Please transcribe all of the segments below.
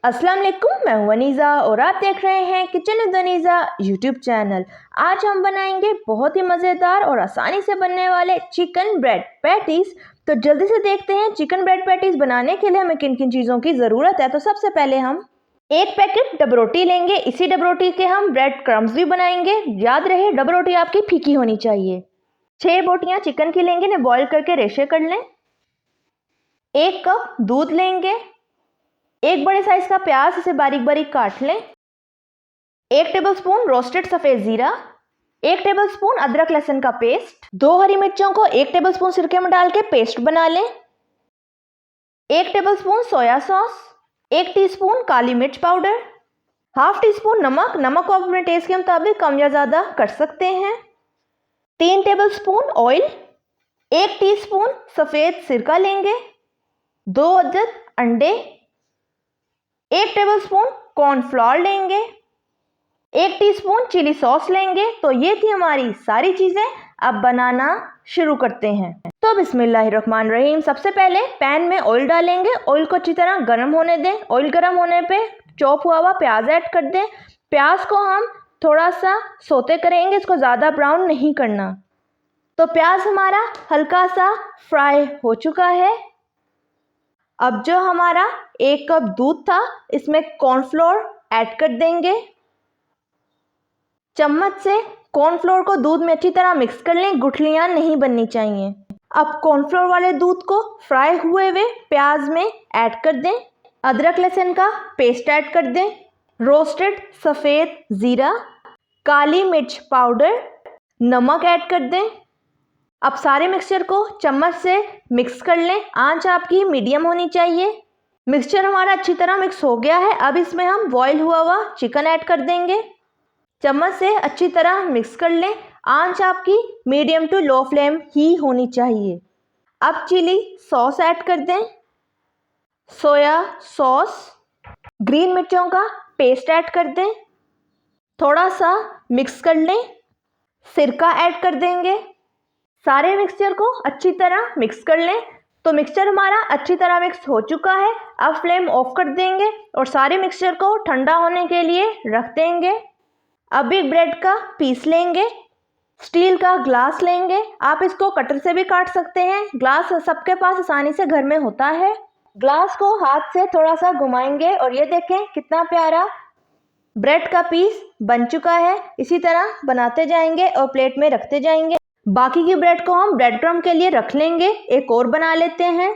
अस्सलाम वालेकुम, मैं हूं अनीज़ा और आप देख रहे हैं kitchen with Aniza YouTube channel. आज हम बनाएंगे बहुत ही मज़ेदार और आसानी से बनने वाले चिकन ब्रेड पैटीज़। तो जल्दी से देखते हैं चिकन ब्रेड पैटीज़ बनाने के लिए हमें किन किन चीज़ों की ज़रूरत है। तो सबसे पहले हम एक पैकेट डबरोटी लेंगे। इसी डबरोटी के हम ब्रेड क्रम्स भी बनाएंगे। याद रहे डबरोटी आपकी फीकी होनी चाहिए। 6 बोटियाँ चिकन की लेंगे, इन्हें बॉईल करके रेशे कर लें। 1 कप दूध लेंगे। 1 बड़े साइज का प्याज, इसे बारीक बारीक काट लें। 1 टेबलस्पून रोस्टेड सफ़ेद ज़ीरा। 1 टेबलस्पून अदरक लहसुन का पेस्ट। 2 हरी मिर्चों को 1 टेबलस्पून सिरके में डाल के पेस्ट बना लें। 1 टेबलस्पून सोया सॉस। 1 टीस्पून काली मिर्च पाउडर। हाफ टी स्पून नमक। नमक को आप अपने टेस्ट के मुताबिक कम या ज़्यादा कर सकते हैं। 3 टेबलस्पून ऑयल। 1 टीस्पून सफ़ेद सिरका लेंगे। 2 अदद अंडे। 1 टेबलस्पून कॉर्नफ्लोर लेंगे। 1 टीस्पून चिली सॉस लेंगे। तो ये थी हमारी सारी चीज़ें। अब बनाना शुरू करते हैं। तो बिस्मिल्लाहिर्रहमानिर्रहीम। सबसे पहले पैन में ऑयल डालेंगे। ऑयल को अच्छी तरह गर्म होने दें। ऑयल गर्म होने पे चॉप हुआ हुआ प्याज ऐड कर दें। प्याज को हम थोड़ा सा सोते करेंगे, इसको ज़्यादा ब्राउन नहीं करना। तो प्याज हमारा हल्का सा फ्राई हो चुका है। अब जो हमारा 1 कप दूध था, इसमें कॉर्नफ्लोर ऐड कर देंगे। चम्मच से कॉर्नफ्लोर को दूध में अच्छी तरह मिक्स कर लें, गुठलियां नहीं बननी चाहिए। अब कॉर्नफ्लोर वाले दूध को फ्राई हुए हुए प्याज में ऐड कर दें। अदरक लहसुन का पेस्ट ऐड कर दें। रोस्टेड सफ़ेद ज़ीरा, काली मिर्च पाउडर, नमक ऐड कर दें। अब सारे मिक्सचर को चम्मच से मिक्स कर लें। आंच आपकी मीडियम होनी चाहिए। मिक्सचर हमारा अच्छी तरह मिक्स हो गया है। अब इसमें हम बॉईल हुआ हुआ चिकन ऐड कर देंगे। चम्मच से अच्छी तरह मिक्स कर लें। आंच आपकी मीडियम टू लो फ्लेम ही होनी चाहिए। अब चिली सॉस ऐड कर दें। सोया सॉस, ग्रीन मिर्चों का पेस्ट ऐड कर दें। थोड़ा सा मिक्स कर लें। सिरका ऐड कर देंगे। सारे मिक्सचर को अच्छी तरह मिक्स कर लें। तो मिक्सचर हमारा अच्छी तरह मिक्स हो चुका है। अब फ्लेम ऑफ कर देंगे और सारे मिक्सचर को ठंडा होने के लिए रख देंगे। अब एक ब्रेड का पीस लेंगे। स्टील का ग्लास लेंगे। आप इसको कटर से भी काट सकते हैं। ग्लास सबके पास आसानी से घर में होता है। ग्लास को हाथ से थोड़ा सा घुमाएंगे और ये देखें कितना प्यारा ब्रेड का पीस बन चुका है। इसी तरह बनाते जाएंगे और प्लेट में रखते जाएंगे। बाकी की ब्रेड को हम ब्रेड क्रम्ब के लिए रख लेंगे। एक और बना लेते हैं।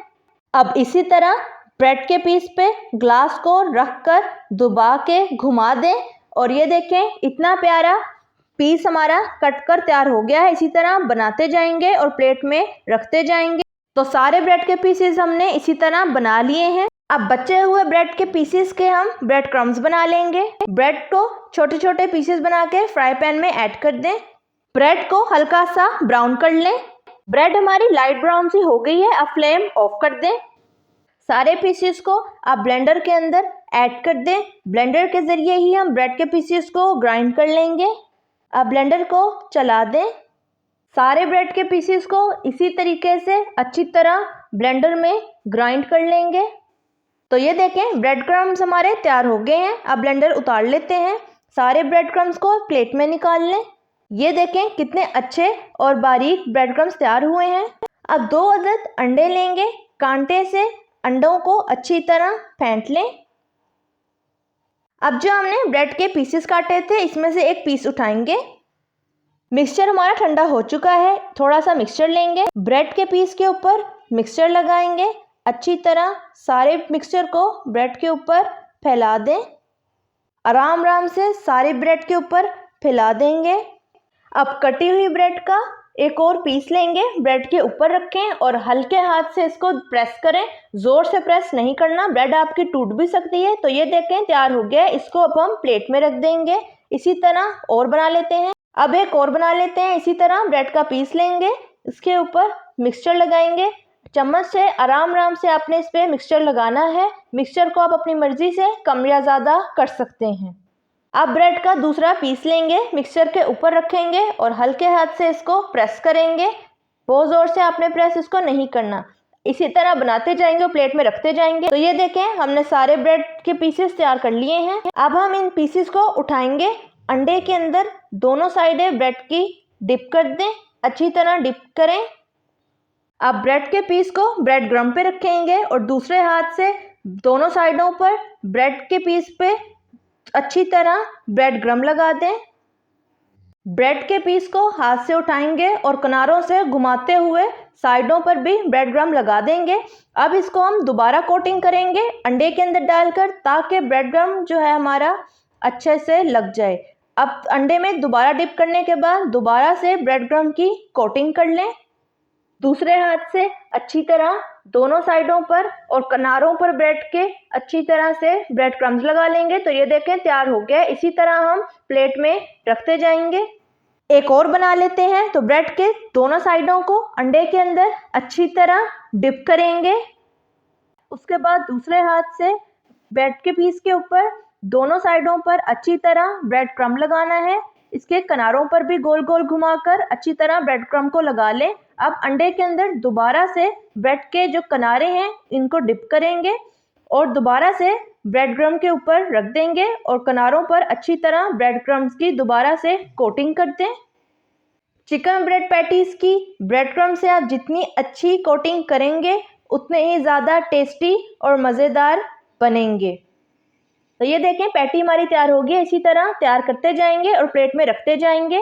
अब इसी तरह ब्रेड के पीस पे ग्लास को रखकर दबा के घुमा दें और ये देखें इतना प्यारा पीस हमारा कटकर तैयार हो गया है। इसी तरह बनाते जाएंगे और प्लेट में रखते जाएंगे। तो सारे ब्रेड के पीसेस हमने इसी तरह बना लिए हैं। अब बचे हुए ब्रेड के पीसेस के हम ब्रेड क्रम्स बना लेंगे। ब्रेड को छोटे छोटे पीसेस बना के फ्राई पैन में ऐड कर दें। ब्रेड को हल्का सा ब्राउन कर लें। ब्रेड हमारी लाइट ब्राउन सी हो गई है। अब फ्लेम ऑफ कर दें। सारे पीसेस को आप ब्लेंडर के अंदर ऐड कर दें। ब्लेंडर के ज़रिए ही हम ब्रेड के पीसेस को ग्राइंड कर लेंगे। अब ब्लेंडर को चला दें। सारे ब्रेड के पीसेस को इसी तरीके से अच्छी तरह ब्लेंडर में ग्राइंड कर लेंगे। तो ये देखें ब्रेड क्रम्स हमारे तैयार हो गए हैं। अब ब्लेंडर उतार लेते हैं। सारे ब्रेड क्रम्स को प्लेट में निकाल लें। ये देखें कितने अच्छे और बारीक ब्रेड क्रम्स तैयार हुए हैं। अब 2 अदद अंडे लेंगे। कांटे से अंडों को अच्छी तरह फेंट लें। अब जो हमने ब्रेड के पीसेस काटे थे, इसमें से एक पीस उठाएंगे। मिक्सचर हमारा ठंडा हो चुका है। थोड़ा सा मिक्सचर लेंगे। ब्रेड के पीस के ऊपर मिक्सचर लगाएंगे। अच्छी तरह सारे मिक्सचर को ब्रेड के ऊपर फैला दें। आराम आराम से सारे ब्रेड के ऊपर फैला देंगे। अब कटी हुई ब्रेड का एक और पीस लेंगे, ब्रेड के ऊपर रखें और हल्के हाथ से इसको प्रेस करें। ज़ोर से प्रेस नहीं करना, ब्रेड आपकी टूट भी सकती है। तो ये देखें तैयार हो गया है। इसको अब हम प्लेट में रख देंगे। इसी तरह और बना लेते हैं। अब एक और बना लेते हैं। इसी तरह ब्रेड का पीस लेंगे, इसके ऊपर मिक्सचर लगाएंगे। चम्मच से आराम आराम से आपने इस पर मिक्सचर लगाना है। मिक्सचर को आप अपनी मर्ज़ी से कम या ज़्यादा कर सकते हैं। अब ब्रेड का दूसरा पीस लेंगे, मिक्सचर के ऊपर रखेंगे और हल्के हाथ से इसको प्रेस करेंगे। बहुत ज़ोर से आपने प्रेस इसको नहीं करना। इसी तरह बनाते जाएंगे और प्लेट में रखते जाएंगे। तो ये देखें, हमने सारे ब्रेड के पीसेस तैयार कर लिए हैं। अब हम इन पीसेस को उठाएंगे, अंडे के अंदर दोनों साइडें ब्रेड की डिप कर दें, अच्छी तरह डिप करें। अब ब्रेड के पीस को ब्रेड क्रम्ब पे रखेंगे और दूसरे हाथ से दोनों साइडों पर ब्रेड के पीस पे अच्छी तरह ब्रेड क्रम्ब लगा दें। ब्रेड के पीस को हाथ से उठाएंगे और किनारों से घुमाते हुए साइडों पर भी ब्रेड क्रम्ब लगा देंगे। अब इसको हम दोबारा कोटिंग करेंगे अंडे के अंदर डालकर, ताकि ब्रेड क्रम्ब जो है हमारा अच्छे से लग जाए। अब अंडे में दोबारा डिप करने के बाद दोबारा से ब्रेड क्रम्ब की कोटिंग कर लें। दूसरे हाथ से अच्छी तरह दोनों साइडों पर और किनारों पर ब्रेड के अच्छी तरह से ब्रेड क्रम्ब्स लगा लेंगे। तो ये देखें, तैयार हो गया। इसी तरह हम प्लेट में रखते जाएंगे। एक और बना लेते हैं। तो ब्रेड के दोनों साइडों को अंडे के अंदर अच्छी तरह डिप करेंगे। उसके बाद दूसरे हाथ से ब्रेड के पीस के ऊपर दोनों साइडों पर अच्छी तरह ब्रेड क्रम्ब लगाना है। इसके किनारों पर भी गोल गोल घुमाकर अच्छी तरह ब्रेड क्रम्ब को लगा लें। अब अंडे के अंदर दोबारा से ब्रेड के जो किनारे हैं इनको डिप करेंगे और दोबारा से ब्रेड क्रम्ब के ऊपर रख देंगे और किनारों पर अच्छी तरह ब्रेड क्रम्ब्स की दोबारा से कोटिंग कर दें। चिकन ब्रेड पैटीज की ब्रेड क्रम्ब से आप जितनी अच्छी कोटिंग करेंगे उतने ही ज़्यादा टेस्टी और मज़ेदार बनेंगे। तो ये देखें, पैटी हमारी तैयार होगी। इसी तरह तैयार करते जाएंगे और प्लेट में रखते जाएंगे।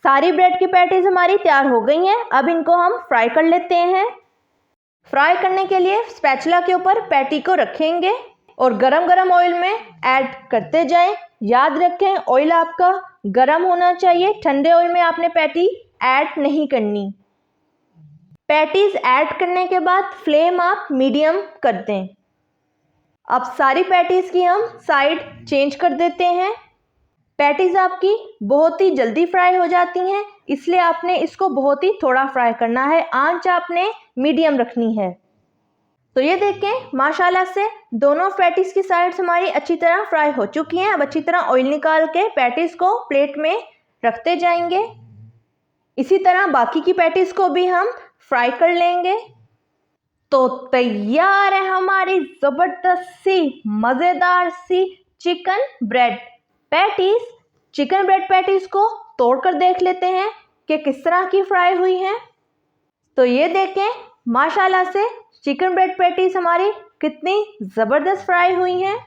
सारी ब्रेड की पैटीज हमारी तैयार हो गई हैं। अब इनको हम फ्राई कर लेते हैं। फ्राई करने के लिए स्पैचुला के ऊपर पैटी को रखेंगे और गरम गरम ऑयल में ऐड करते जाएं। याद रखें, ऑयल आपका गरम होना चाहिए, ठंडे ऑयल में आपने पैटी ऐड नहीं करनी। पैटीज ऐड करने के बाद फ्लेम आप मीडियम कर दें। अब सारी पैटीज की हम साइड चेंज कर देते हैं। पैटीज आपकी बहुत ही जल्दी फ्राई हो जाती हैं, इसलिए आपने इसको बहुत ही थोड़ा फ्राई करना है। आंच आपने मीडियम रखनी है। तो ये देखें, माशाल्लाह से दोनों पैटीज की साइड्स हमारी अच्छी तरह फ्राई हो चुकी हैं। अब अच्छी तरह ऑयल निकाल के पैटीज को प्लेट में रखते जाएंगे। इसी तरह बाकी की पैटीज को भी हम फ्राई कर लेंगे। तो तैयार है हमारी ज़बरदस्त सी मज़ेदार सी chicken bread patties. Chicken bread patties को तोड़कर देख लेते हैं कि किस तरह की फ्राई हुई हैं। तो ये देखें, माशाल्लाह से चिकन ब्रेड पैटीज हमारी कितनी ज़बरदस्त फ्राई हुई हैं।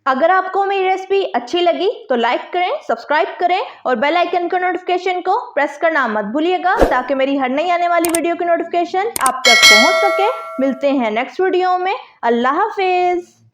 अगर आपको मेरी रेसिपी अच्छी लगी तो लाइक करें, सब्सक्राइब करें और बेल आइकन का नोटिफिकेशन को प्रेस करना मत भूलिएगा, ताकि मेरी हर नई आने वाली वीडियो की नोटिफिकेशन आप तक पहुंच सके। मिलते हैं नेक्स्ट वीडियो में। अल्लाह हाफिज़।